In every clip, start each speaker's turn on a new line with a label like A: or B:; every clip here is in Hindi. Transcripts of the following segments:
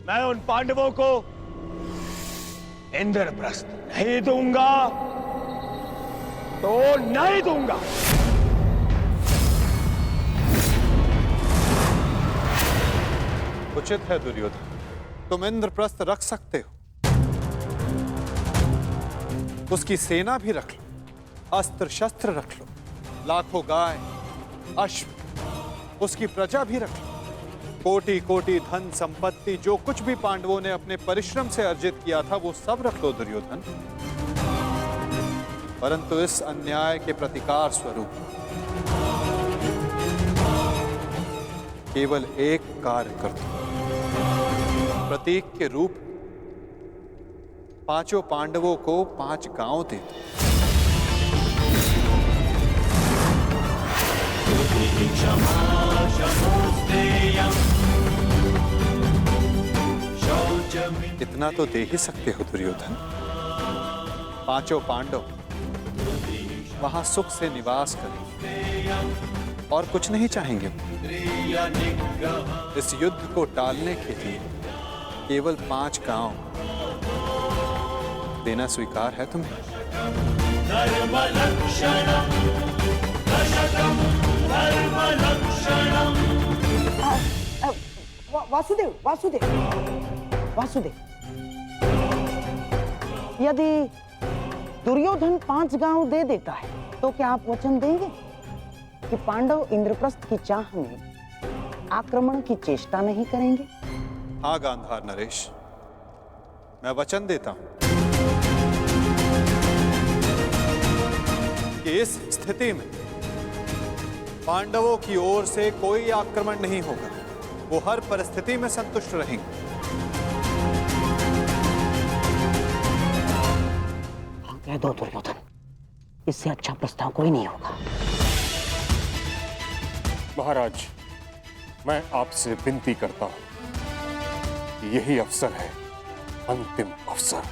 A: मैं उन पांडवों को इंद्रप्रस्थ नहीं दूंगा तो नहीं दूंगा।
B: उचित है दुर्योधन, तुम इंद्रप्रस्थ रख सकते हो, उसकी सेना भी रख लो, अस्त्र शस्त्र रख लो, लाखों गाय अश्व, उसकी प्रजा भी रख लो, कोटि कोटि धन संपत्ति, जो कुछ भी पांडवों ने अपने परिश्रम से अर्जित किया था वो सब रख लो दुर्योधन। परंतु इस अन्याय के प्रतिकार स्वरूप केवल एक कार्य कर दो। प्रतीक के रूप पांचों पांडवों को 5 गांव दे दो। इतना तो दे ही सकते हो दुर्योधन। 5 पांडव वहां सुख से निवास करें और कुछ नहीं चाहेंगे। इस युद्ध को टालने के लिए केवल 5 गांव देना स्वीकार है तुम्हें?
C: वासुदेव वासुदेव वासुदेव, यदि दुर्योधन 5 गांव दे देता है तो क्या आप वचन देंगे कि पांडव इंद्रप्रस्थ की चाह में आक्रमण की चेष्टा नहीं करेंगे?
B: हाँ गांधार नरेश, मैं वचन देता हूं कि इस स्थिति में पांडवों की ओर से कोई आक्रमण नहीं होगा। वो हर परिस्थिति में संतुष्ट रहेंगे।
C: हाँ कह दो दुर्योधन, इससे अच्छा प्रस्ताव कोई नहीं होगा।
D: महाराज, मैं आपसे विनती करता हूं कि यही अवसर है, अंतिम अवसर।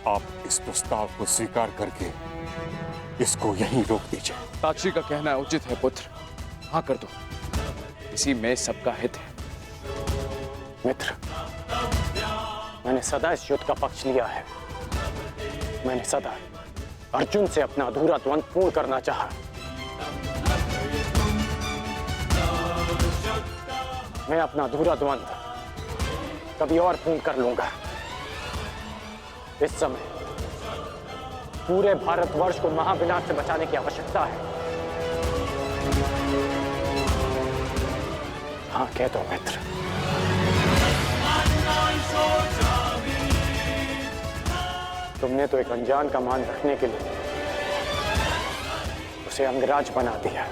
D: आप इस प्रस्ताव को स्वीकार करके इसको यहीं रोक दीजिए।
E: साक्षी का कहना उचित है पुत्र, हाँ कर दो, इसी में सबका हित है।
F: मित्र, मैंने सदा इस युद्ध का पक्ष लिया है। मैंने सदा अर्जुन से अपना अधूरा द्वंद्व पूर्ण करना चाहा। मैं अपना अधूरा द्वंद्व कभी और पूर्ण कर लूंगा। इस समय पूरे भारतवर्ष को महाविनाश से बचाने की आवश्यकता है। हाँ कह दो मित्र। तुमने तो एक अनजान का मान रखने के लिए उसे अंगराज बना दिया,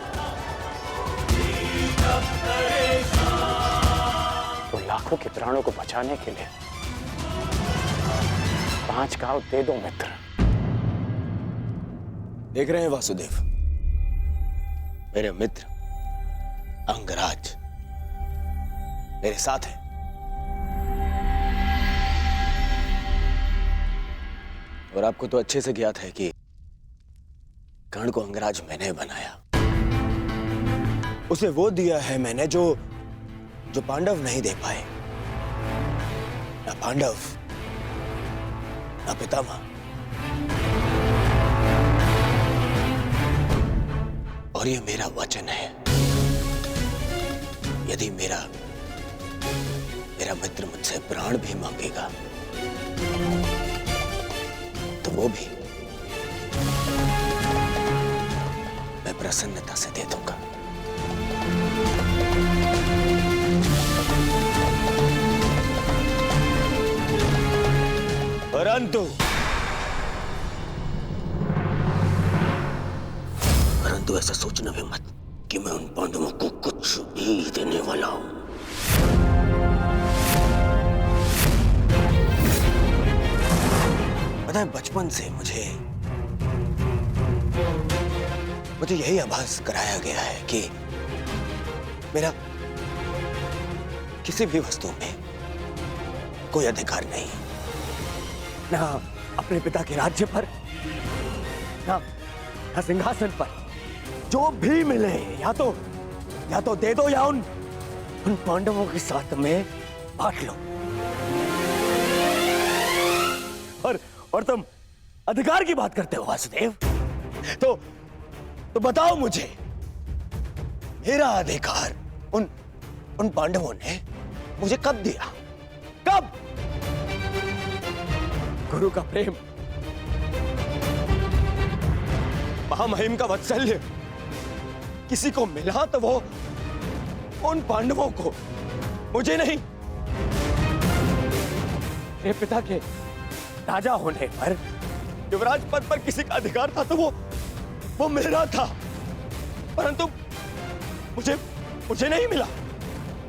F: तो लाखों के प्राणों को बचाने के लिए 5 गांव दे दो मित्र।
G: देख रहे हैं वासुदेव, मेरे मित्र अंगराज मेरे साथ है। और आपको तो अच्छे से ज्ञात है कि कर्ण को अंगराज मैंने बनाया। उसे वो दिया है मैंने जो पांडव नहीं दे पाए। ना पांडव, ना पितामह। और ये मेरा वचन है, यदि मेरा मित्र मुझसे प्राण भी मांगेगा तो वो भी मैं प्रसन्नता से दे दूंगा। परंतु ऐसा सोचना भी मत कि मैं उन पांडवों को कुछ भी देने वाला हूं। पता है, बचपन से मुझे यही आभास कराया गया है कि मेरा किसी भी वस्तु में कोई अधिकार नहीं, ना अपने पिता के राज्य पर, ना सिंहासन पर। जो भी मिले या तो दे दो, या उन पांडवों के साथ में बांट लो। और तुम अधिकार की बात करते हो वासुदेव, तो बताओ मुझे, मेरा अधिकार उन पांडवों ने मुझे कब दिया? कब? गुरु का प्रेम, महामहिम का वात्सल्य किसी को मिला तो वो उन पांडवों को, मुझे नहीं। मेरे पिता के राजा होने पर, युवराज पद पर किसी का अधिकार था तो वो मेरा था, परंतु मुझे नहीं मिला।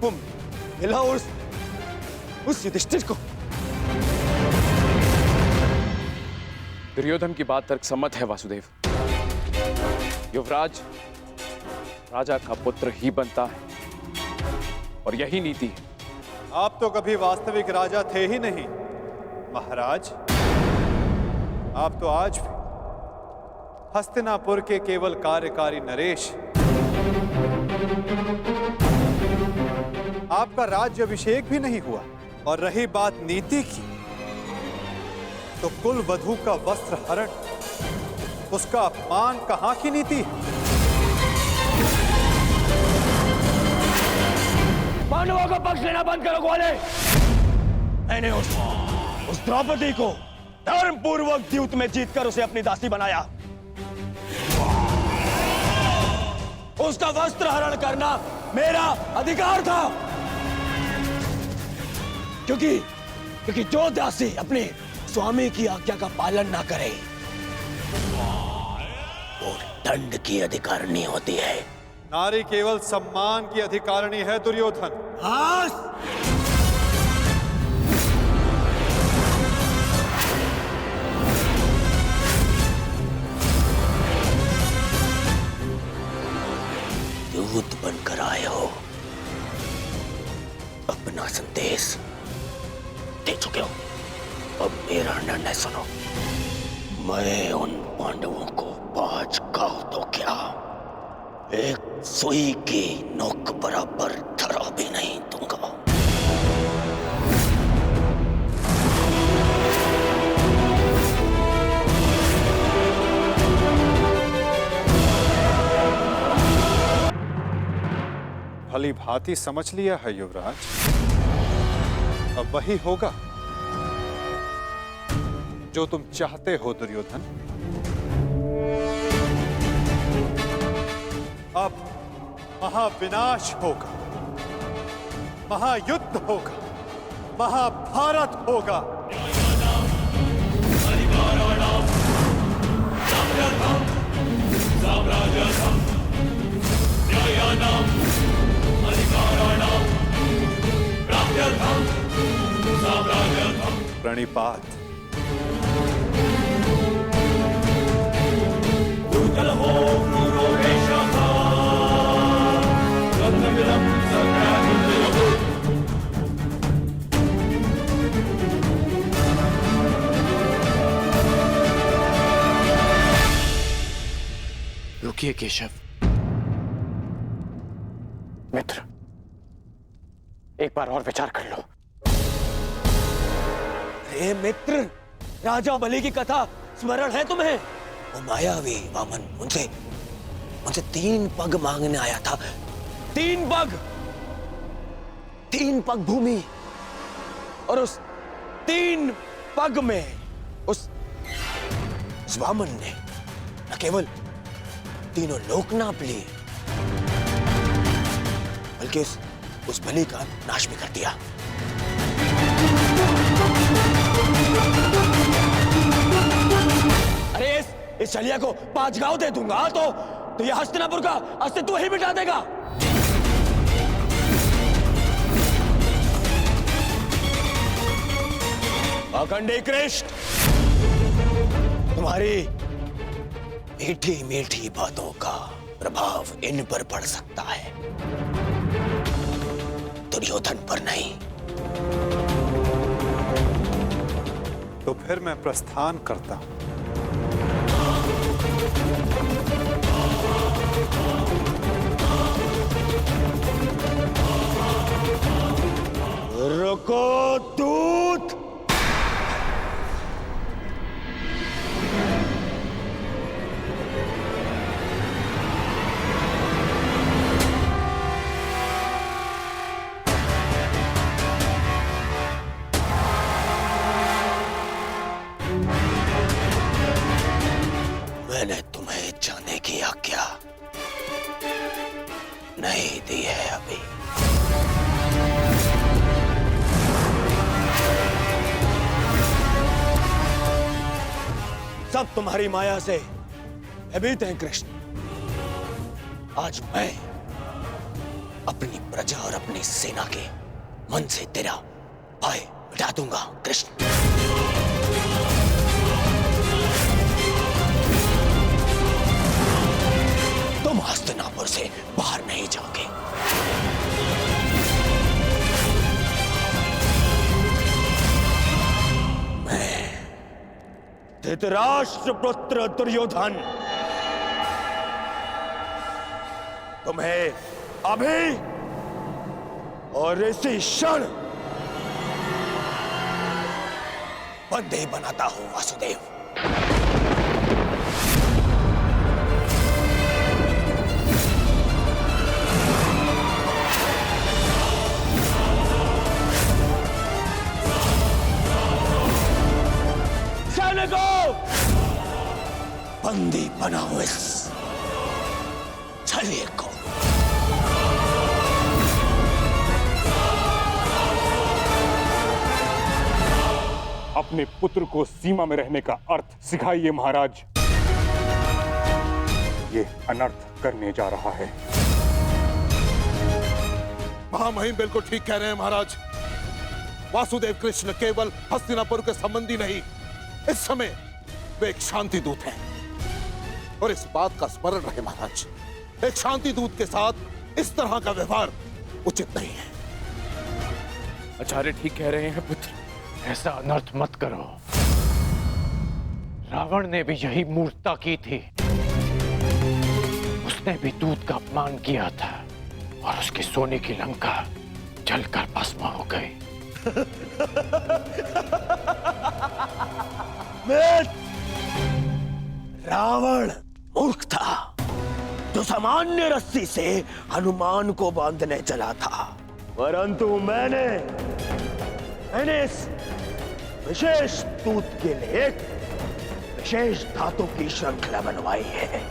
G: वो मिला उस युधिष्ठिर को।
E: दुर्योधन की बात तर्क सम्मत है वासुदेव। युवराज राजा का पुत्र ही बनता है और यही नीति है।
B: आप तो कभी वास्तविक राजा थे ही नहीं महाराज। आप तो आज भी हस्तिनापुर के केवल कार्यकारी नरेश। आपका राज्य अभिषेक भी नहीं हुआ। और रही बात नीति की, तो कुल वधू का वस्त्र हरण, उसका अपमान कहां की नीति है?
A: पांडवों का पक्ष लेना बंद करो ग्वाले। मैंने उस द्रौपदी को धर्म पूर्वक द्यूत में जीतकर उसे अपनी दासी बनाया। उसका वस्त्र हरण करना मेरा अधिकार था, क्योंकि जो दासी अपने स्वामी की आज्ञा का पालन ना करे वो दंड की अधिकारिणी होती है।
B: नारी केवल सम्मान की अधिकारिणी है दुर्योधन।
G: दूत बनकर आए हो, अपना संदेश दे चुके हो। अब मेरा निर्णय सुनो। मैं उन पांडवों को 5 गांव तो क्या, एक सुई की नोक बराबर धरा भी नहीं दूंगा।
B: भली भांति समझ लिया है युवराज। अब वही होगा जो तुम चाहते हो दुर्योधन। अब महाविनाश होगा, महायुद्ध होगा, महाभारत होगा। प्रणिपात।
E: रुकिए केशव।
F: मित्र, एक बार और विचार कर लो।
G: अरे मित्र, राजा बलि की कथा स्मरण है तुम्हें? वो मायावी वामन उनसे 3 पग मांगने आया था। 3 पग भूमि, और उस 3 पग में उस वामन ने न केवल तीनों लोक नाप लिए, बल्कि उस बलि का नाश भी कर दिया।
A: अरे इस छलिया को 5 गांव दे दूंगा तो ये हस्तिनापुर का अस्तित्व ही मिटा देगा। अखंडी कृष्ण,
G: तुम्हारी मीठी मीठी बातों का प्रभाव इन पर पड़ सकता है, दुर्योधन पर नहीं।
B: तो फिर मैं प्रस्थान करता हूं।
A: रुको दूत।
G: मैंने तुम्हें जाने की आज्ञा नहीं दी है अभी।
A: सब तुम्हारी माया से भयभीत हैं कृष्ण। आज मैं अपनी प्रजा और अपनी सेना के मन से तेरा भय मिटा दूंगा कृष्ण। तुम हस्तिनापुर से बाहर नहीं जाओगे। मैं धृतराष्ट्र पुत्र दुर्योधन तुम्हें अभी और इसी क्षण बंदी बनाता हूं वासुदेव। सैनिकों, बंदी बनाओ इस छलिए को।
D: अपने पुत्र को सीमा में रहने का अर्थ सिखाइए महाराज। ये अनर्थ करने जा रहा है।
H: महामहिम बिल्कुल ठीक कह रहे हैं महाराज। वासुदेव कृष्ण केवल हस्तिनापुर के संबंधी नहीं, इस समय वे एक शांति दूत हैं। और इस बात का स्मरण रहे महाराज, एक शांति दूत के साथ इस तरह का व्यवहार उचित नहीं है।
E: आचार्य ठीक कह रहे हैं पुत्र।
F: ऐसा अनर्थ मत करो। रावण ने भी यही मूर्खता की थी। उसने भी दूत का अपमान किया था और उसकी सोने की लंका जलकर भस्म हो गई।
G: रावण मूर्ख था जो सामान्य रस्सी से हनुमान को बांधने चला था,
A: परंतु मैंने इस विशेष दूत के लिए एक विशेष धातु की श्रृंखला बनवाई है।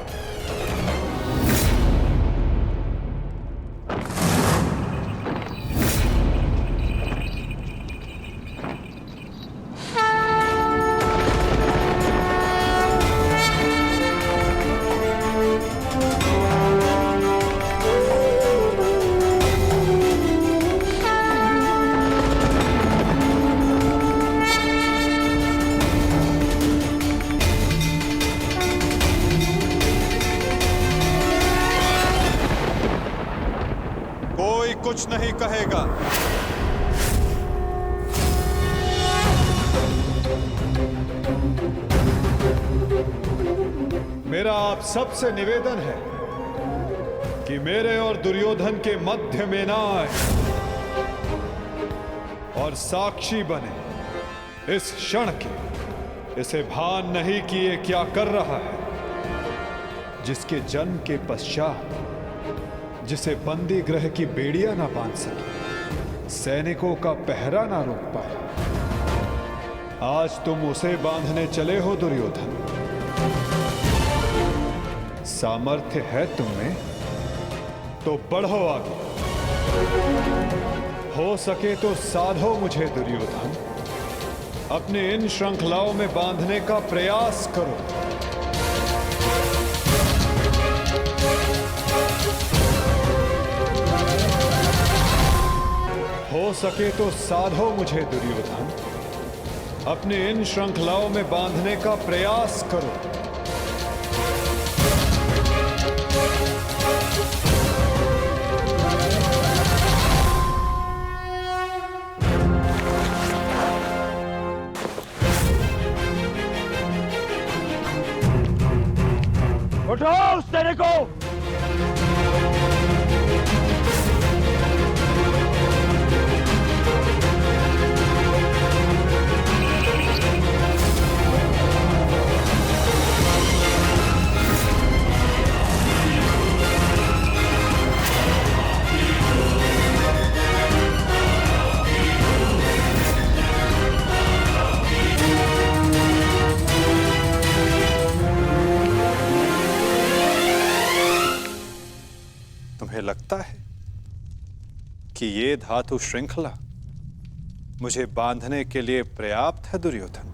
B: कुछ नहीं कहेगा। मेरा आप सबसे निवेदन है कि मेरे और दुर्योधन के मध्य में ना आए और साक्षी बने इस क्षण के। इसे भान नहीं कि ये क्या कर रहा है, जिसके जन्म के पश्चात जिसे बंदी गृह की बेड़ियां ना बांध सके, सैनिकों का पहरा ना रोक पाए, आज तुम उसे बांधने चले हो दुर्योधन। सामर्थ्य है तुम में तो बढ़ो आगे, हो सके तो साधो मुझे दुर्योधन। अपने इन श्रृंखलाओं में बांधने का प्रयास करो। हो सके तो साधो मुझे दुर्योधन। अपने इन श्रृंखलाओं में बांधने का प्रयास करो।
A: उठो उस तेरे को।
B: लगता है कि ये धातु श्रृंखला मुझे बांधने के लिए पर्याप्त है दुर्योधन।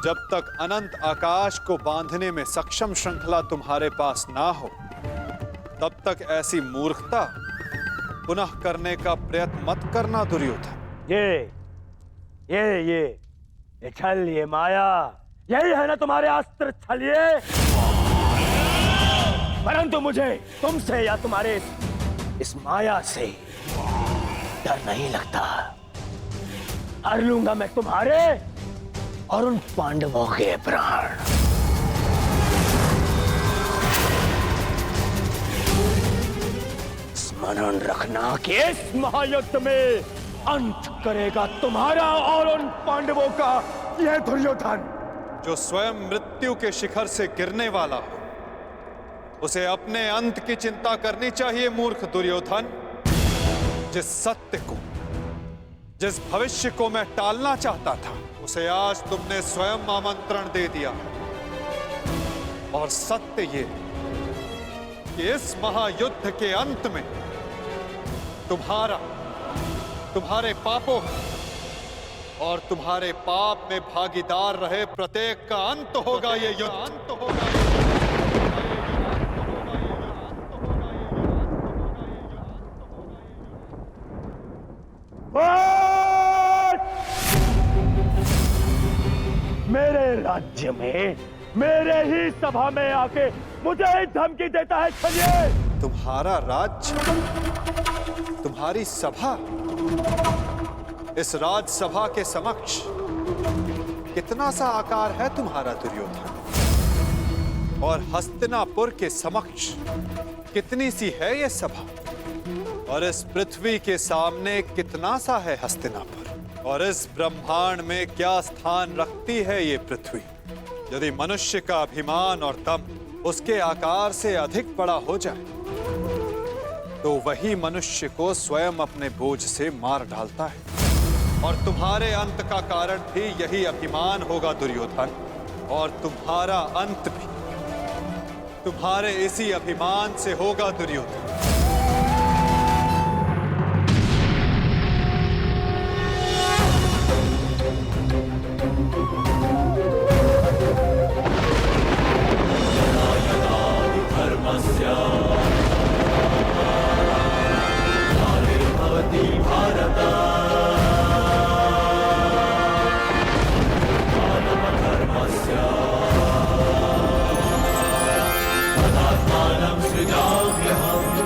B: जब तक अनंत आकाश को बांधने में सक्षम श्रृंखला तुम्हारे पास ना हो, तब तक ऐसी मूर्खता पुनः करने का प्रयत्न मत करना दुर्योधन।
I: ये छल, ये माया, यही है ना तुम्हारे अस्त्र छलिए। परंतु मुझे तुमसे या तुम्हारे इस माया से डर नहीं लगता। हर लूंगा मैं तुम्हारे और उन पांडवों के प्राण। स्मरण रखना कि इस महायुद्ध में अंत करेगा तुम्हारा और उन पांडवों का यह दुर्योधन।
B: जो स्वयं मृत्यु के शिखर से गिरने वाला हो, उसे अपने अंत की चिंता करनी चाहिए मूर्ख दुर्योधन। जिस सत्य को, जिस भविष्य को मैं टालना चाहता था, उसे आज तुमने स्वयं आमंत्रण दे दिया। और सत्य ये कि इस महायुद्ध के अंत में तुम्हारे पापों और तुम्हारे पाप में भागीदार रहे प्रत्येक का अंत होगा। ये युद्ध अंत होगा।
I: मेरे राज्य में, मेरे ही सभा में आके मुझे धमकी देता है छलिए।
B: तुम्हारा राज्य, तुम्हारी सभा, इस राजसभा के समक्ष कितना सा आकार है तुम्हारा दुर्योधन। और हस्तिनापुर के समक्ष कितनी सी है ये सभा। और इस पृथ्वी के सामने कितना सा है हस्तिनापुर। और इस ब्रह्मांड में क्या स्थान रखती है ये पृथ्वी। यदि मनुष्य का अभिमान और दम उसके आकार से अधिक बड़ा हो जाए, तो वही मनुष्य को स्वयं अपने बोझ से मार डालता है। और तुम्हारे अंत का कारण भी यही अभिमान होगा दुर्योधन। और तुम्हारा अंत भी तुम्हारे इसी अभिमान से होगा दुर्योधन।
J: सृजाम्यहम्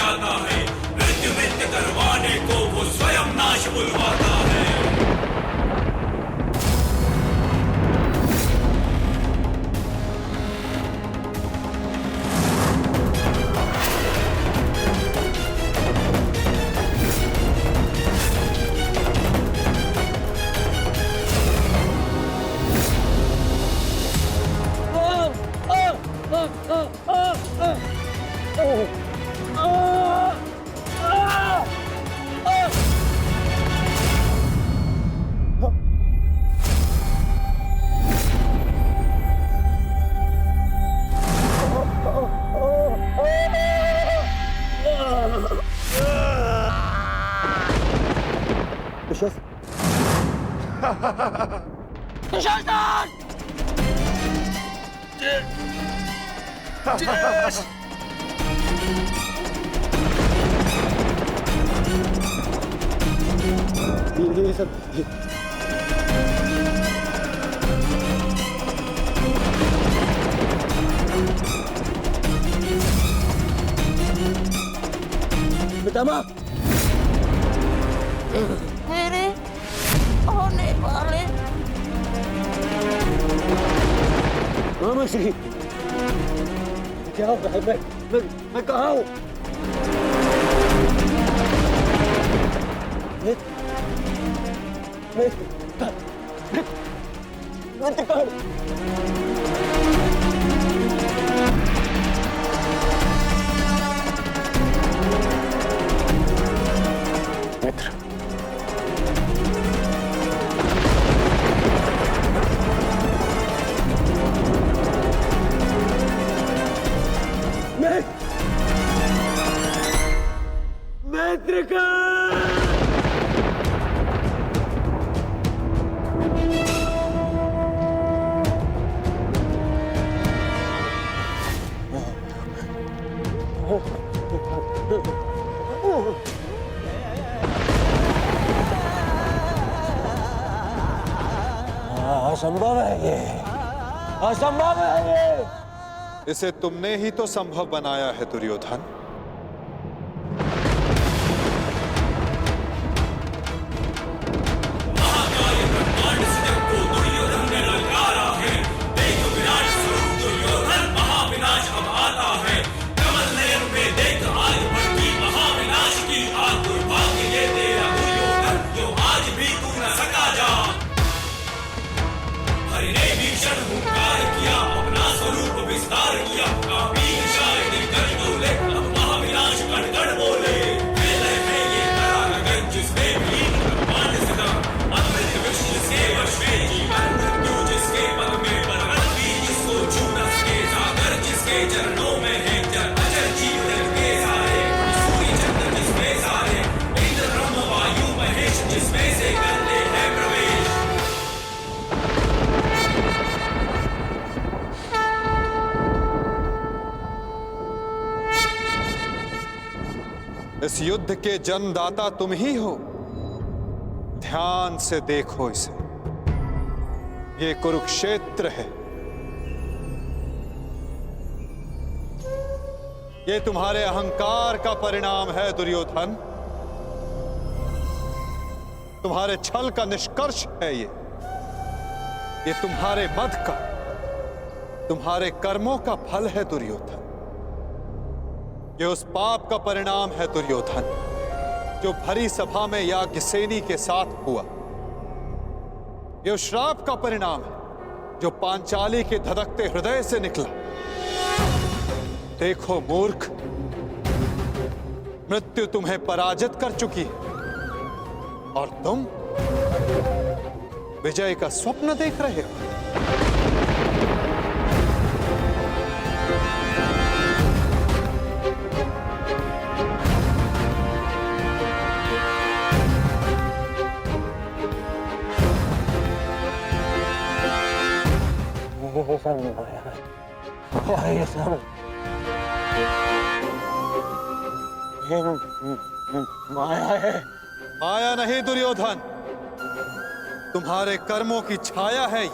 G: जाता है, मृत्यु मित्य करवाने को वो स्वयं नाश बुलवाता है।
I: ये सब पितामह
J: मेरे होने वाले
I: मामा श्री क्या हो रहा है? मैं कहाँ हूँ?
F: मित्र,
I: असंभव है ये, असंभव है ये।
B: इसे तुमने ही तो संभव बनाया है दुर्योधन। इस युद्ध के जन्मदाता तुम ही हो। ध्यान से देखो इसे, ये कुरुक्षेत्र है। ये तुम्हारे अहंकार का परिणाम है दुर्योधन। तुम्हारे छल का निष्कर्ष है ये तुम्हारे मद का, तुम्हारे कर्मों का फल है दुर्योधन। ये उस पाप का परिणाम है दुर्योधन जो भरी सभा में याज्ञसेनी के साथ हुआ। ये उस श्राप का परिणाम है जो पांचाली के धधकते हृदय से निकला। देखो मूर्ख, मृत्यु तुम्हें पराजित कर चुकी है और तुम विजय का स्वप्न देख रहे हो।
I: माया है।
B: माया नहीं दुर्योधन, तुम्हारे कर्मों की छाया है ये।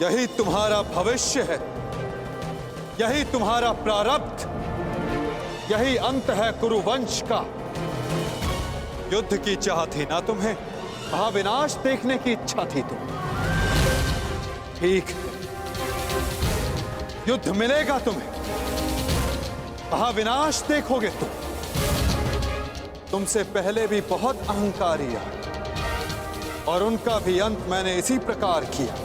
B: यही तुम्हारा भविष्य है, यही तुम्हारा प्रारब्ध, यही अंत है कुरुवंश का। युद्ध की चाह थी ना तुम्हें, महाविनाश देखने की इच्छा थी तुम्हें। ठीक है, युद्ध मिलेगा तुम्हें, महाविनाश देखोगे तुम। तुमसे पहले भी बहुत अहंकारी आए और उनका भी अंत मैंने इसी प्रकार किया।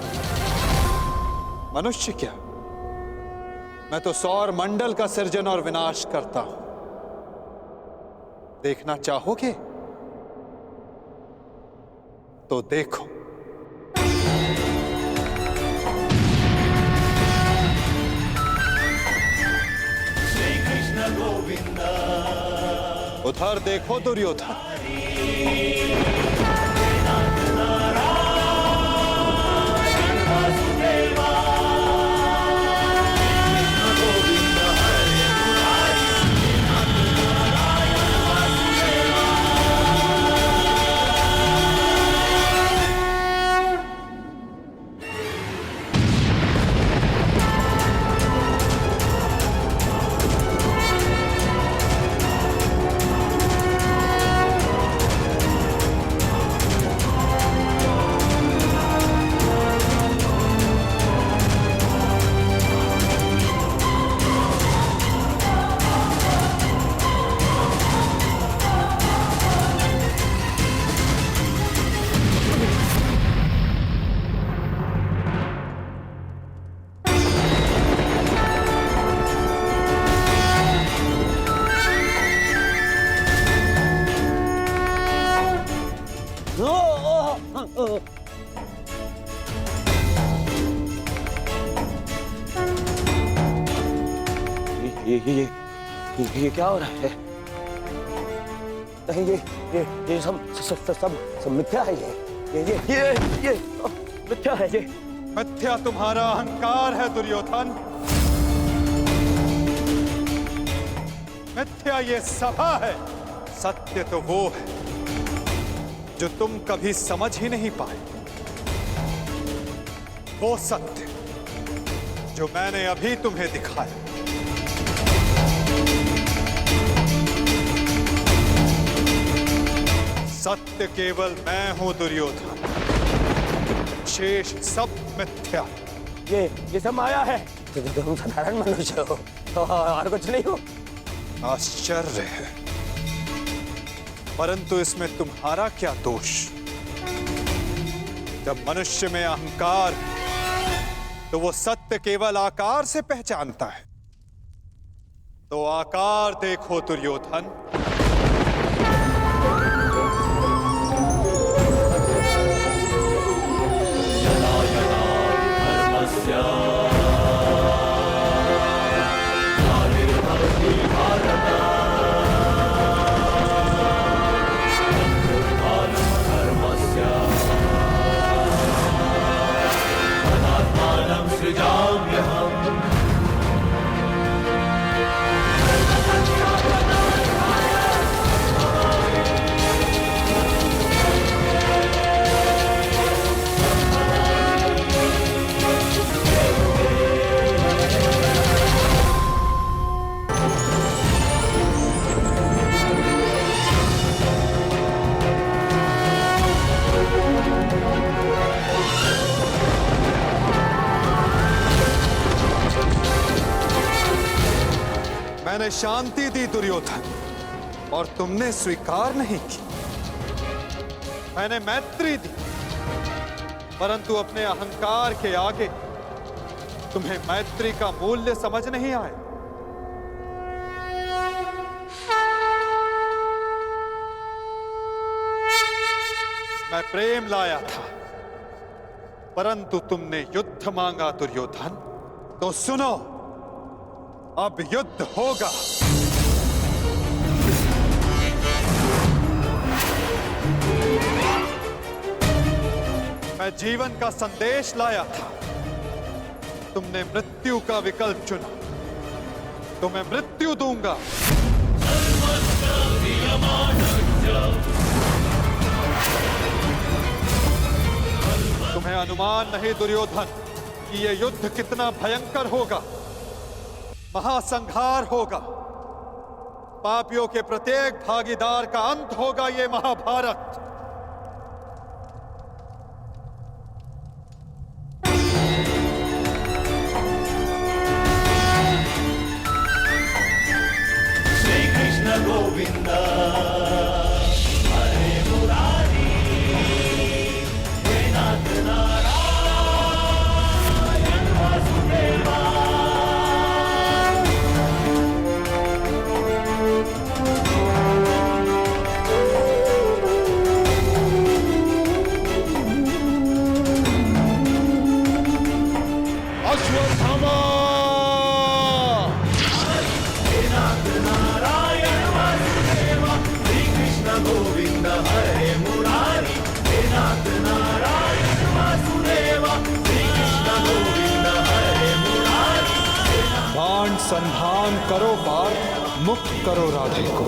B: मनुष्य क्या, मैं तो सौर मंडल का सृजन और विनाश करता हूं। देखना चाहोगे तो देखो। उधर देखो दुर्योधन।
I: ये क्या हो रहा है? नहीं, ये सब मिथ्या है। ये मिथ्या है। ये
B: मिथ्या तुम्हारा अहंकार है दुर्योधन। मिथ्या ये सभा है। सत्य तो वो है जो तुम कभी समझ ही नहीं पाए। वो सत्य जो मैंने अभी तुम्हें दिखाया। सत्य केवल मैं हूं दुर्योधन, शेष सब मिथ्या।
I: ये सब माया है। तुम साधारण मनुष्य हो और कुछ नहीं हो।
B: आश्चर्य है, परंतु इसमें तुम्हारा क्या दोष? जब मनुष्य में अहंकार तो वो सत्य केवल आकार से पहचानता है। तो आकार देखो दुर्योधन। मैंने शांति दी दुर्योधन और तुमने स्वीकार नहीं की। मैंने मैत्री दी, परंतु अपने अहंकार के आगे तुम्हें मैत्री का मूल्य समझ नहीं आया। मैं प्रेम लाया था, परंतु तुमने युद्ध मांगा दुर्योधन। तो सुनो, अब युद्ध होगा। मैं जीवन का संदेश लाया था, तुमने मृत्यु का विकल्प चुना। तो मैं मृत्यु दूंगा। तुम्हें अनुमान नहीं दुर्योधन कि यह युद्ध कितना भयंकर होगा। महासंहार होगा। पापियों के प्रत्येक भागीदार का अंत होगा ये महाभारत। बाण संधान करो पार्थ, मुक्त करो राधे को।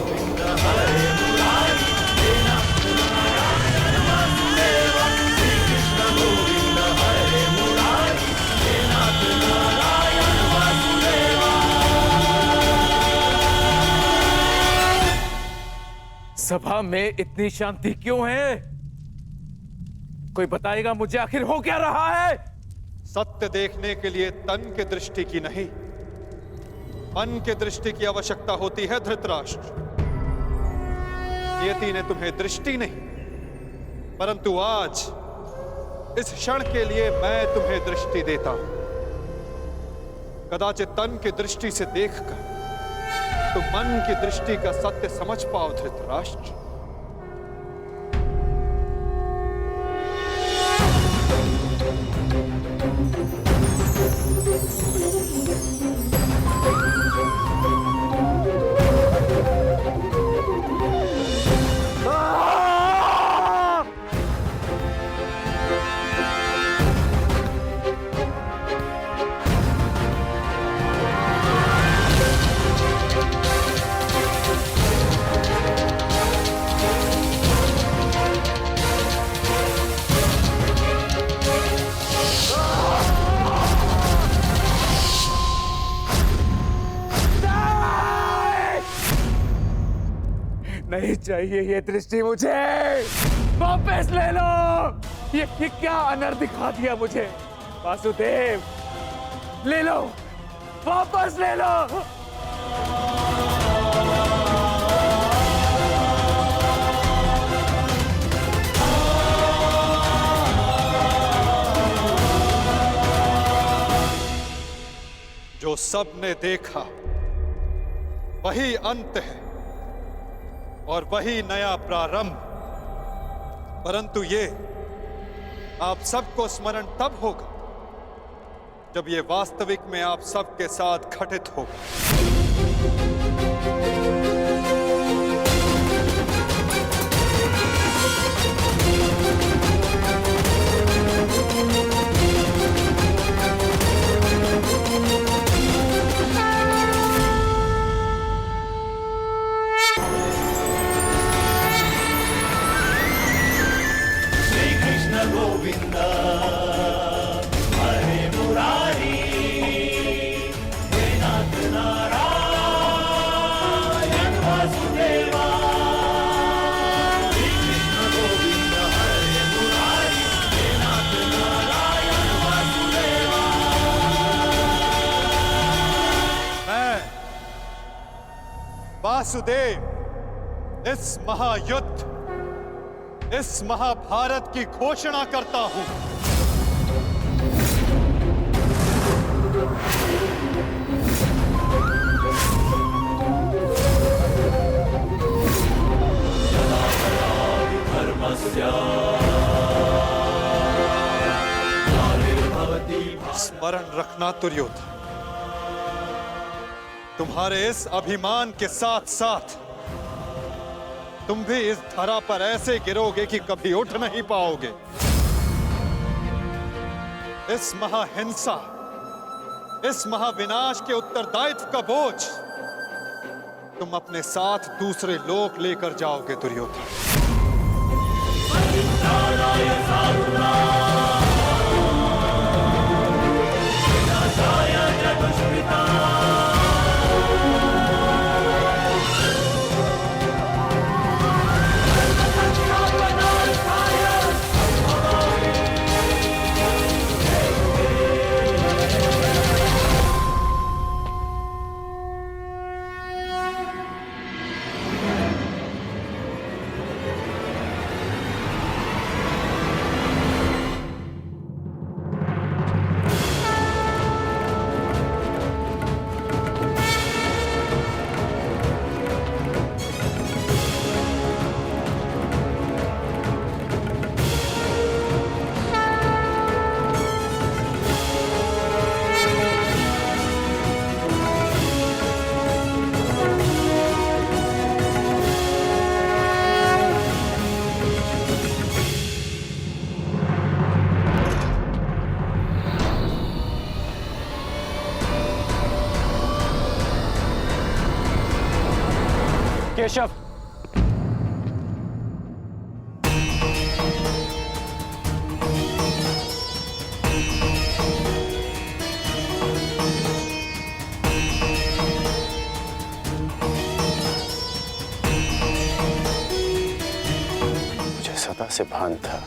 E: सभा में इतनी शांति क्यों है? कोई बताएगा मुझे आखिर हो क्या रहा है?
B: सत्य देखने के लिए तन की दृष्टि की नहीं, मन की दृष्टि की आवश्यकता होती है धृतराष्ट्र। नियति ने तुम्हें दृष्टि नहीं, परंतु आज इस क्षण के लिए मैं तुम्हें दृष्टि देता हूं। कदाचित तन की दृष्टि से देखकर तुम मन की दृष्टि का सत्य समझ पाओ धृतराष्ट्र।
E: नहीं चाहिए ये दृष्टि मुझे, वापस ले लो। ये क्या अनर्थ दिखा दिया मुझे? वासुदेव, ले लो, वापस ले लो।
B: जो सबने देखा वही अंत है और वही नया प्रारंभ। परंतु ये आप सबको स्मरण तब होगा जब ये वास्तविक में आप सबके साथ घटित होगा। वासुदेव इस महायुद्ध, इस महाभारत की घोषणा करता हूं। स्मरण रखना दुर्योधन, तुम्हारे इस अभिमान के साथ साथ तुम भी इस धरा पर ऐसे गिरोगे कि कभी उठ नहीं पाओगे। इस महाहिंसा, इस महाविनाश के उत्तरदायित्व का बोझ तुम अपने साथ दूसरे लोक लेकर जाओगे दुर्योधन।
F: केशव, मुझे सदा से भान था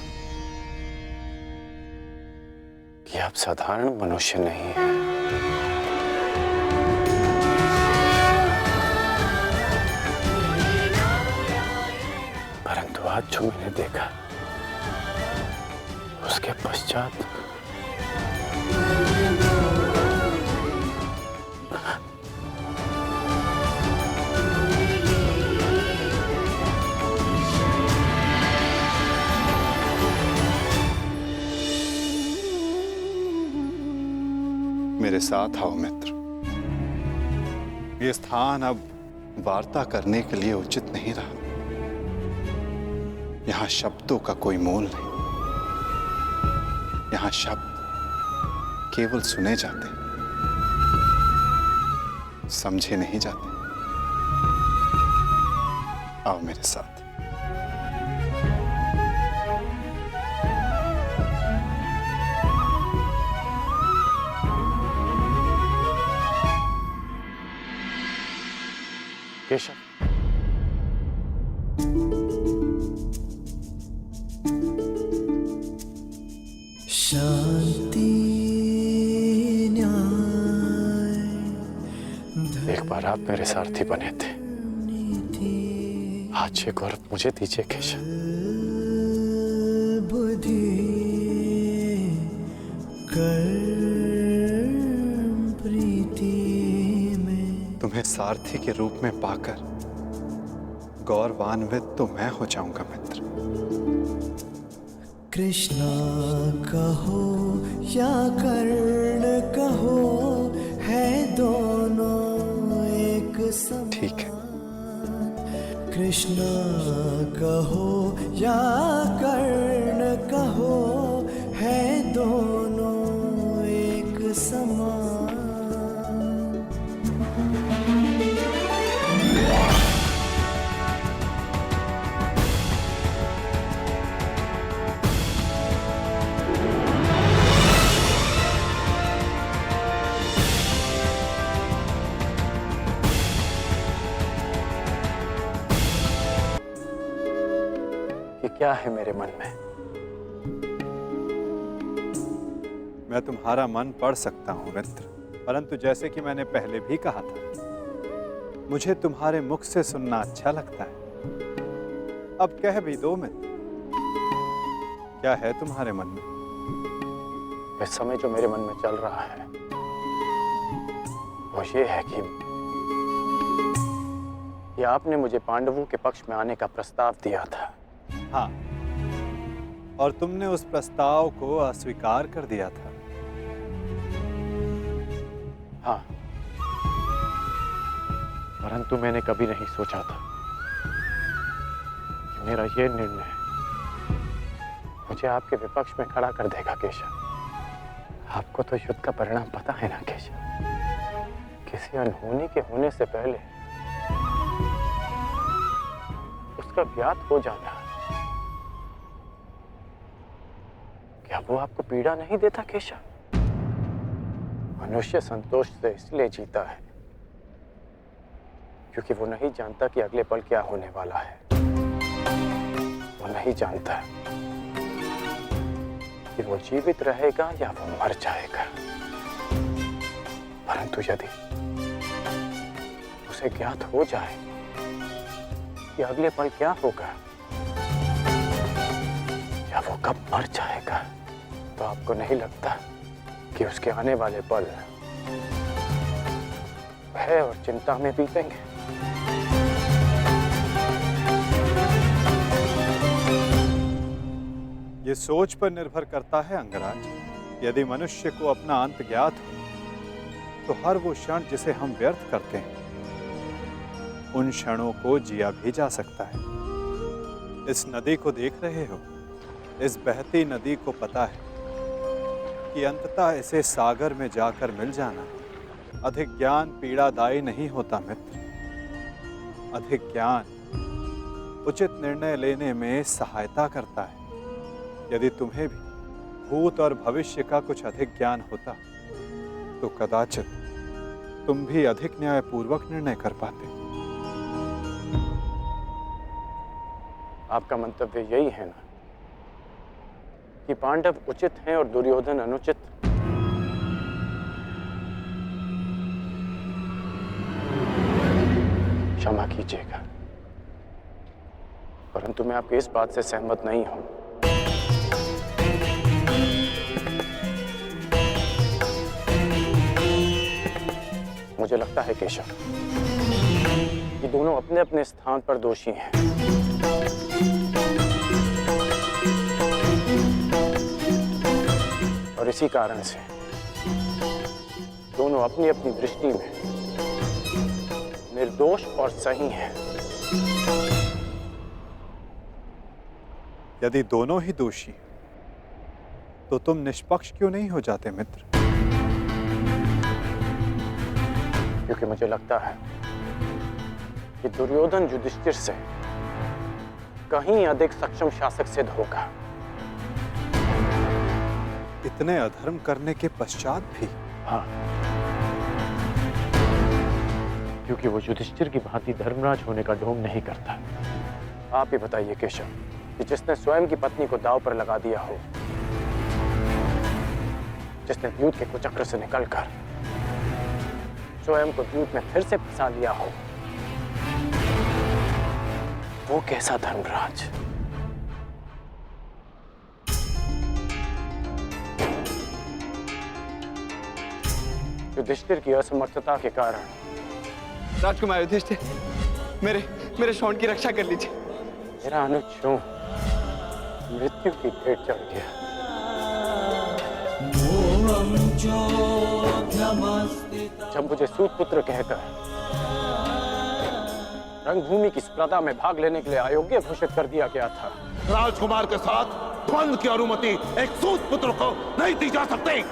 F: कि आप साधारण मनुष्य नहीं हैं। परंतु आज जो मैंने देखा, उसके पश्चात
B: मेरे साथ आओ मित्र। ये स्थान अब वार्ता करने के लिए उचित नहीं रहा। यहां शब्दों का कोई मोल नहीं। यहां शब्द केवल सुने जाते, समझे नहीं जाते। आओ मेरे साथ।
F: केशव, एक बार आप मेरे सारथी बने थे, आज ये गौरव मुझे दीजिए केशव।
B: तुम्हें सारथी के रूप में पाकर गौरवान्वित तो मैं हो जाऊंगा मित्र।
K: कृष्णा कहो या कर्ण कहो, है दोनों एक समान।
B: ठीक है।
K: कृष्णा कहो या कर्ण कहो, है दोनों एक समान।
F: कि क्या है मेरे मन में?
B: मैं तुम्हारा मन पढ़ सकता हूं मित्र, परंतु जैसे कि मैंने पहले भी कहा था, मुझे तुम्हारे मुख से सुनना अच्छा लगता है। अब कह भी दो मित्र, क्या है तुम्हारे मन में?
F: इस समय जो मेरे मन में चल रहा है वो ये है कि आपने मुझे पांडवों के पक्ष में आने का प्रस्ताव दिया था।
B: हाँ, और तुमने उस प्रस्ताव को अस्वीकार कर दिया था।
F: हाँ, परंतु मैंने कभी नहीं सोचा था कि मेरा ये निर्णय मुझे आपके विपक्ष में खड़ा कर देगा केशव। आपको तो युद्ध का परिणाम पता है ना केशव। किसी अनहोनी के होने से पहले उसका ज्ञात हो जाना, क्या वो आपको पीड़ा नहीं देता केशव? मनुष्य संतोष से इसलिए जीता है क्योंकि वो नहीं जानता कि अगले पल क्या होने वाला है। वो नहीं जानता कि वो जीवित रहेगा या वो मर जाएगा। परंतु यदि उसे ज्ञात हो जाए कि अगले पल क्या होगा या वो कब मर जाएगा, तो आपको नहीं लगता कि उसके आने वाले पल भय और चिंता में बीतेंगे?
B: ये सोच पर निर्भर करता है अंगराज। यदि मनुष्य को अपना अंत ज्ञात हो तो हर वो क्षण जिसे हम व्यर्थ करते हैं, उन क्षणों को जिया भी जा सकता है। इस नदी को देख रहे हो? इस बहती नदी को पता है कि अंततः इसे सागर में जाकर मिल जाना अधिक ज्ञान पीड़ादायी नहीं होता मित्र। अधिक ज्ञान उचित निर्णय लेने में सहायता करता है। यदि तुम्हें भी भूत और भविष्य का कुछ अधिक ज्ञान होता तो कदाचित तुम भी अधिक न्यायपूर्वक निर्णय कर पाते।
F: आपका मंतव्य यही है ना कि पांडव उचित हैं और दुर्योधन अनुचित? क्षमा कीजिएगा, परंतु मैं आपकी इस बात से सहमत नहीं हूं। मुझे लगता है केशव कि दोनों अपने अपने स्थान पर दोषी हैं। और इसी कारण से दोनों अपनी अपनी दृष्टि में निर्दोष और सही हैं।
B: यदि दोनों ही दोषी हैं, तो तुम निष्पक्ष क्यों नहीं हो जाते मित्र?
F: क्योंकि मुझे लगता है कि दुर्योधन युधिष्ठिर से कहीं अधिक सक्षम शासक सिद्ध होगा।
B: इतने अधर्म करने के पश्चात भी?
F: हाँ, क्योंकि वो युधिष्ठिर की भांति धर्मराज होने का ढोंग नहीं करता। आप ही बताइए केशव कि जिसने स्वयं की पत्नी को दांव पर लगा दिया हो, जिसने द्यूत के कुचक्र से निकलकर स्वयं को द्यूत में फिर से फंसा लिया हो, वो कैसा धर्मराज? युधिष्ठिर की असमर्थता के कारण
L: राजकुमार युधिष्ठिर, मेरे शौंड की रक्षा कर लीजिए।
F: मेरा अनुज क्यों मृत्यु की भेंट चढ़ गया? जब मुझे सूतपुत्र कहकर रंगभूमि की स्पर्धा में भाग लेने के लिए अयोग्य घोषित कर दिया गया था,
H: राजकुमार के साथ द्वंद्व की अनुमति एक सूतपुत्र को नहीं दी जा सकती।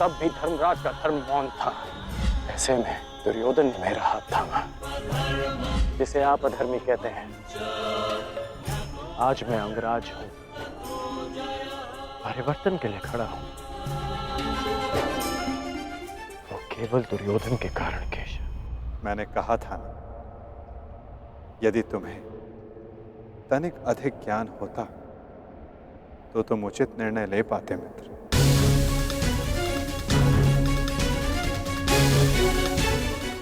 F: तब भी धर्मराज का धर्म मौन था। ऐसे में दुर्योधन ने मेरा हाथ थामा, जिसे आप अधर्मी कहते हैं। आज मैं अंगराज हूं, परिवर्तन के लिए खड़ा हूं, वो केवल दुर्योधन के कारण। केशव,
B: मैंने कहा था ना, यदि तुम्हें तनिक अधिक ज्ञान होता तो तुम उचित निर्णय ले पाते मित्र।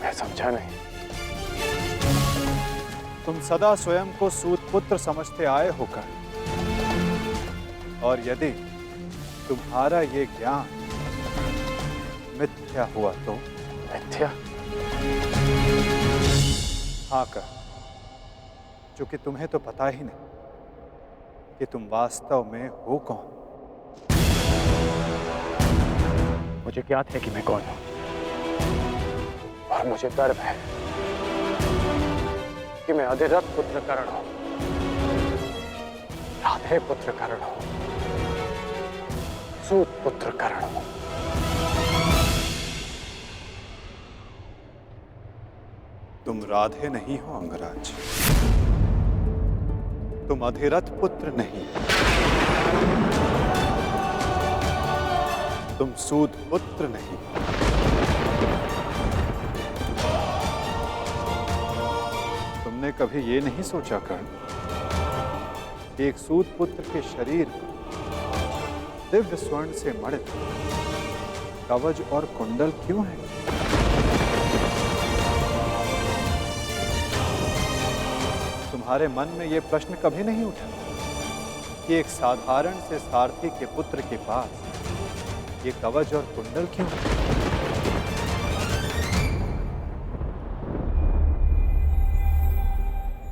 F: मैं समझा नहीं।
B: तुम सदा स्वयं को सूतपुत्र समझते आए होकर, और यदि तुम्हारा ये ज्ञान मिथ्या हुआ तो?
F: मिथ्या?
B: हाँ कर, क्योंकि तुम्हें तो पता ही नहीं कि तुम वास्तव में हो कौन।
F: मुझे ज्ञात है कि मैं कौन हूं, और मुझे गर्व है कि मैं अधिरथ पुत्र कर्ण हूं, राधे पुत्र कर्ण हूं, सूत पुत्र कर्ण हूं।
B: तुम राधे नहीं हो अंगराज, तुम अधिरथ पुत्र नहीं, तुम सूत पुत्र नहीं। तुमने कभी ये नहीं सोचा कर्ण कि एक सूत पुत्र के शरीर पर दिव्य स्वर्ण से मड़ित कवच और कुंडल क्यों है? तुम्हारे मन में यह प्रश्न कभी नहीं उठा कि एक साधारण से सारथी के पुत्र के पास ये कवच और कुंडल क्यों है?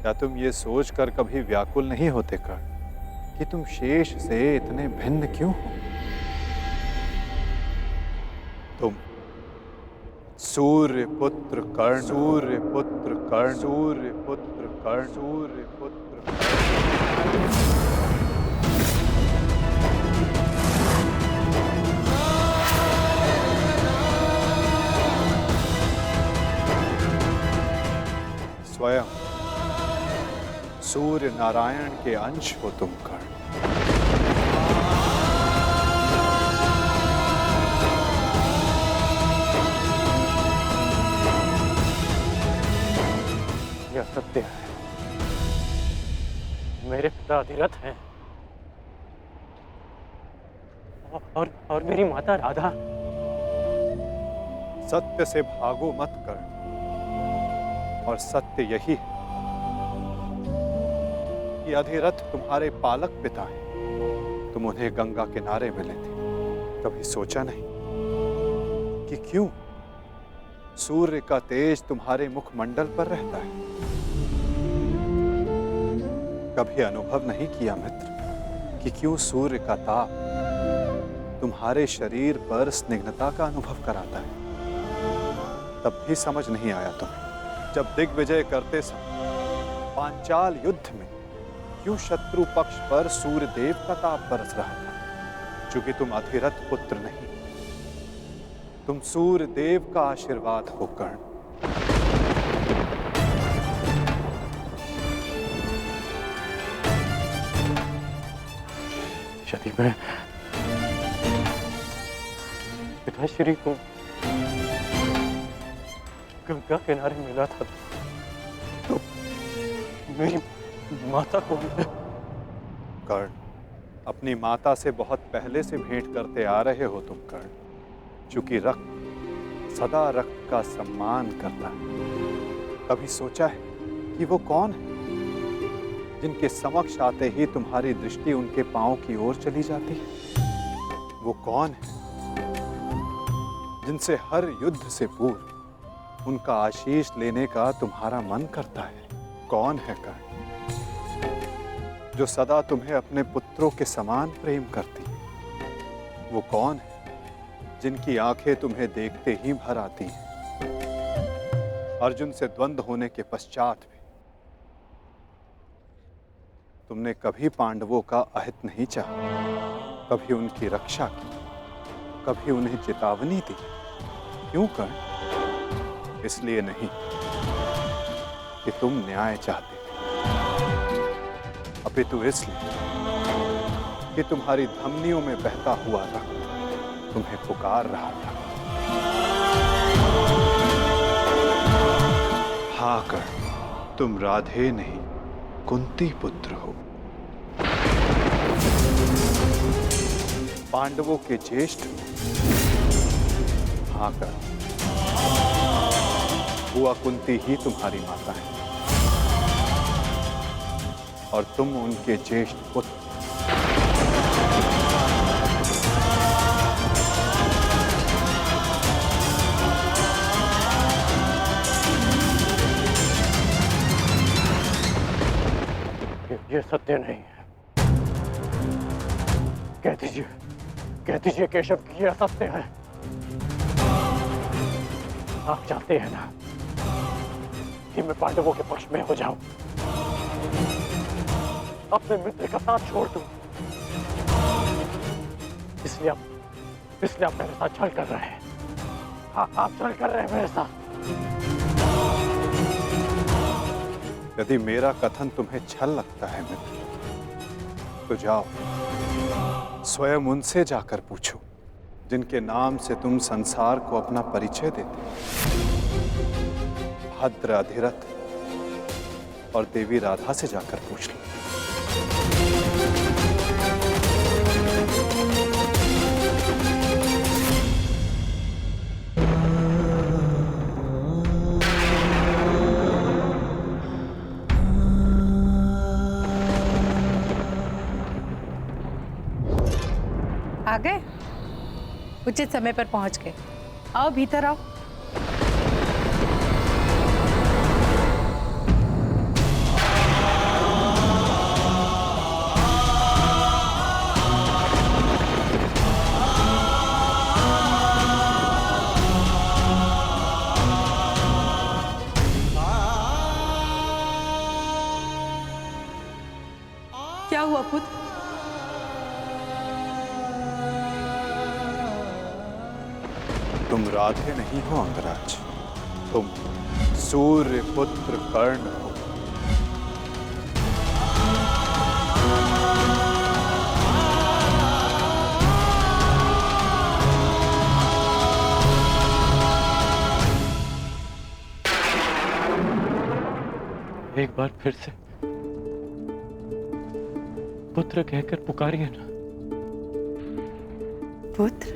B: क्या तुम ये सोचकर कभी व्याकुल नहीं होते कर्ण कि तुम शेष से इतने भिन्न क्यों हो? तुम सूर्य पुत्र कर्ण, सूर्य पुत्र कर्ण, सूर्य पुत्र कर्ण, सूर्य पुत्र कर्ण। स्वयं सूर्य नारायण के अंश हो तुम कर्ण।
F: यह सत्य है, मेरे पिता अधिरथ हैं और मेरी माता राधा।
B: सत्य से भागो मत कर्ण, और सत्य यही है कि अधिरथ तुम्हारे पालक पिता हैं। तुम उन्हें गंगा किनारे मिले थे, कभी सोचा नहीं कि क्यों सूर्य का तेज तुम्हारे मुखमंडल पर रहता है? कभी अनुभव नहीं किया मित्र कि क्यों सूर्य का ताप तुम्हारे शरीर पर स्निग्धता का अनुभव कराता है? तब भी समझ नहीं आया तुम्हें जब दिग्विजय करते समय पांचाल युद्ध में क्यों शत्रु पक्ष पर सूर्य देव का ताप बरस रहा था? चूंकि तुम अधिरथ पुत्र नहीं, तुम सूर्य देव का आशीर्वाद हो कर्ण।
F: यदि मैं पिताश्री को गंगा किनारे मिला था तो मेरी माता को
B: कर्ण, अपनी माता से बहुत पहले से भेंट करते आ रहे हो तुम कर्ण। चूंकि रक्त सदा रक्त का सम्मान करता है। कभी सोचा है कि वो कौन है जिनके समक्ष आते ही तुम्हारी दृष्टि उनके पांव की ओर चली जाती है? वो कौन है जिनसे हर युद्ध से पूर्व उनका आशीष लेने का तुम्हारा मन करता है? कौन है कर्ण जो सदा तुम्हें अपने पुत्रों के समान प्रेम करती है? वो कौन है जिनकी आंखें तुम्हें देखते ही भर आती हैं? अर्जुन से द्वंद्व होने के पश्चात भी तुमने कभी पांडवों का अहित नहीं चाहा, कभी उनकी रक्षा की, कभी उन्हें चेतावनी दी। क्यों कर्ण? इसलिए नहीं कि तुम न्याय चाहते थे, अपितु इसलिए कि तुम्हारी धमनियों में बहता हुआ रक्त तुम्हें पुकार रहा था। हाँ कर्ण, तुम राधे नहीं कुंती पुत्र हो, पांडवों के ज्येष्ठ हो। हाँ कर्ण, बुआ कुंती ही तुम्हारी माता है और तुम उनके ज्येष्ठ पुत्र।
F: ये सत्य नहीं है। कह दीजिए केशव कि यह सत्य है। आप चाहते हैं ना कि मैं पांडवों के पक्ष में हो जाऊं, अपने मित्र का साथ छोड़ दूं, इसलिए आप मेरे साथ छल कर रहे हैं। हाँ, आप छल कर रहे हैं मेरे साथ।
B: यदि मेरा कथन तुम्हें छल लगता है मित्र, तो जाओ स्वयं उनसे जाकर पूछो जिनके नाम से तुम संसार को अपना परिचय देते। भद्र अधिरथ और देवी राधा से जाकर पूछ लो।
M: आ गए? उचित समय पर पहुंच गए। आओ भीतर आओ। क्या हुआ पुत्र?
B: तुम राधे नहीं हो अंगराज, तुम सूर्य पुत्र कर्ण हो।
N: एक बार फिर से पुत्र कहकर पुकारिए ना।
M: पुत्र?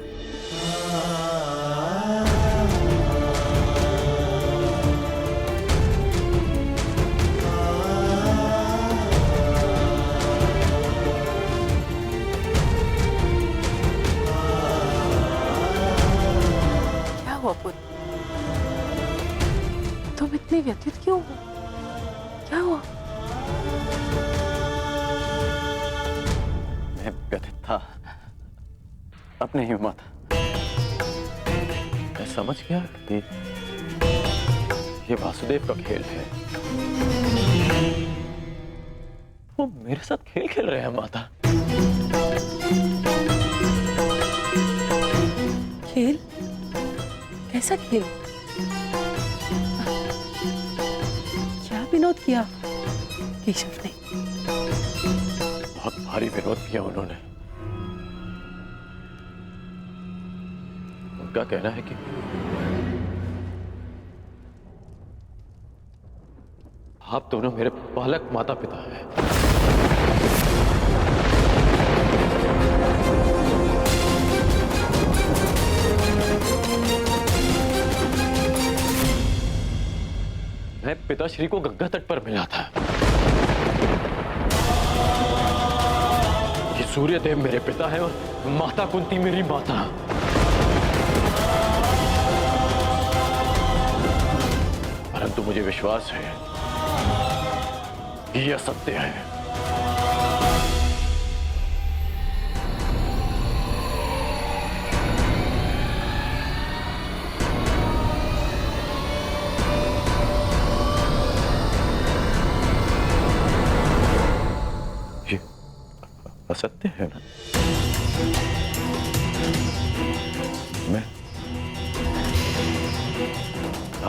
M: क्या हुआ पुत्र? तुम इतने व्यथित क्यों हो? क्या हुआ?
N: मैं व्यथित था अपने ही माता। मैं समझ गया कि ये वासुदेव का खेल है। वो मेरे साथ खेल खेल रहे हैं माता।
M: खेल? कैसा खेल? क्या विनोद किया केशव ने?
N: बहुत भारी विरोध किया उन्होंने। उनका कहना है कि आप दोनों मेरे पालक माता पिता हैं। मैं पिताश्री को गंगा तट पर मिला था। ये सूर्यदेव मेरे पिता है और माता कुंती मेरी माता। परंतु मुझे विश्वास है कि यह सत्य है। ये असत्य है ना? मैं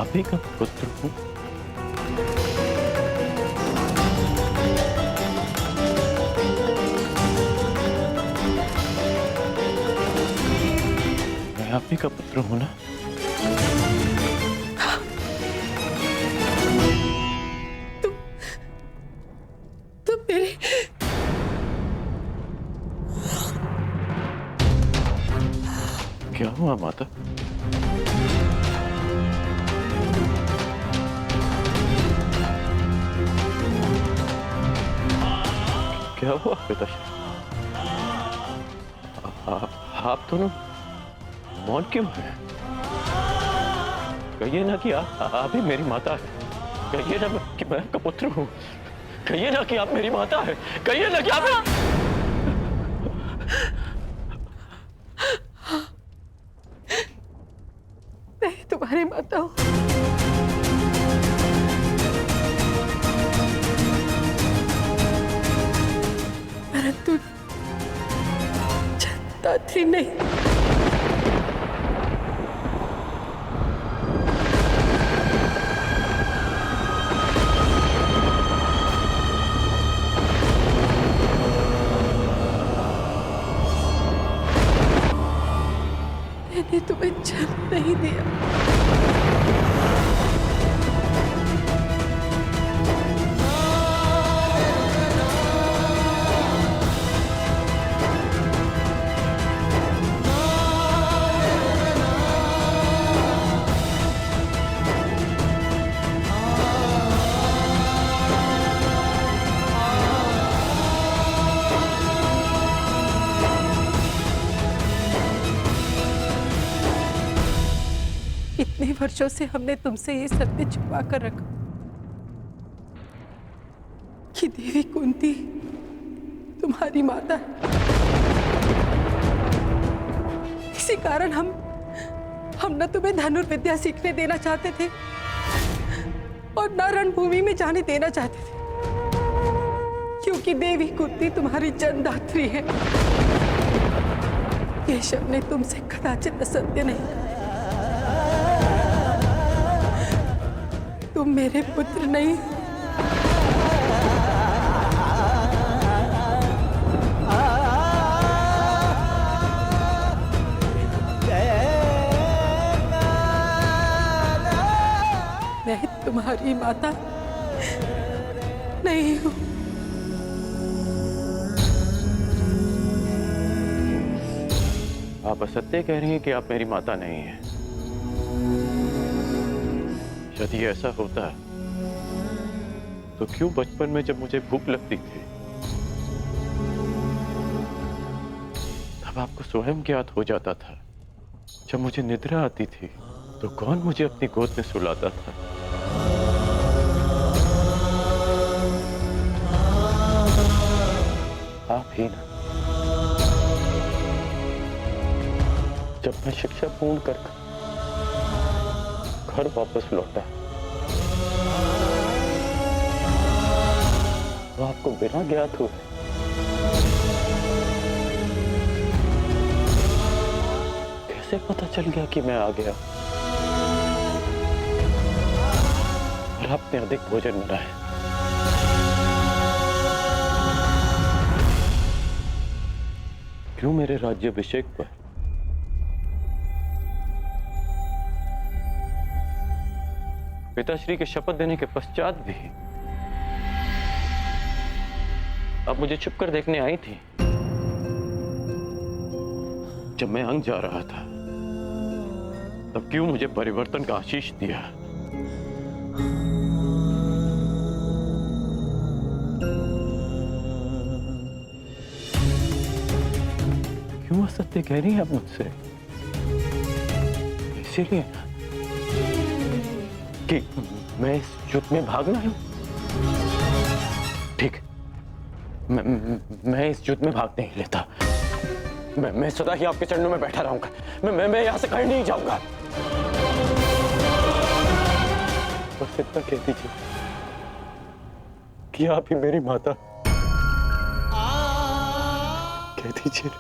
N: आप ही का पुत्र हूं। मैं आप ही का पुत्र हूं ना?
M: तुम मेरे
N: क्या हुआ माता? क्या हुआ पिताश्री? आप दोनों मौन क्यों हैं? कहिए ना कि आप ही मेरी माता है। कहिए ना कि मैं आपका पुत्र हूं। कहिए ना कि आप मेरी माता है। कहिए ना कि आप
M: मैं तुम्हारी माता हूं। परंतु दात्री नहीं। मैंने तुम्हें जन्म नहीं दिया। इतने वर्षों से हमने तुमसे ये सत्य छुपा कर रखा कि देवी कुंती तुम्हारी माता है। इसी कारण हम न तुम्हें धनुर्विद्या सीखने देना चाहते थे और न रणभूमि में जाने देना चाहते थे, क्योंकि देवी कुंती तुम्हारी जन्मदात्री है। केशव ने तुमसे कदाचित असत्य नहीं कहा। तुम मेरे पुत्र नहीं। मैं तुम्हारी माता नहीं हूँ।
N: आप असत्य कह रही हैं कि आप मेरी माता नहीं हैं। यदि ऐसा होता तो क्यों बचपन में जब मुझे भूख लगती थी तब आपको स्वयं ज्ञात हो जाता था। जब मुझे निद्रा आती थी तो कौन मुझे अपनी गोद में सुलाता था? आप ही ना। जब मैं शिक्षा पूर्ण कर घर वापस लौटा तो आपको बिना ज्ञात हुए कैसे पता चल गया कि मैं आ गया और आपने अधिक भोजन बनाया? क्यों मेरे राज्याभिषेक पर पिताश्री के शपथ देने के पश्चात भी आप मुझे छुप कर देखने आई थी? जब मैं अंग जा रहा था तब क्यों मुझे परिवर्तन का आशीष दिया? क्यों असत्य कह रही हैं आप मुझसे? इसीलिए ना कि मैं इस युद्ध में भाग रहा हूं। ठीक, मैं इस युद्ध में भाग नहीं लेता। मैं सदा ही आपके चरणों में बैठा रहूंगा। मैं यहां से कहीं नहीं जाऊंगा। बस इतना कह दीजिए कि आप ही मेरी माता। कह दीजिए।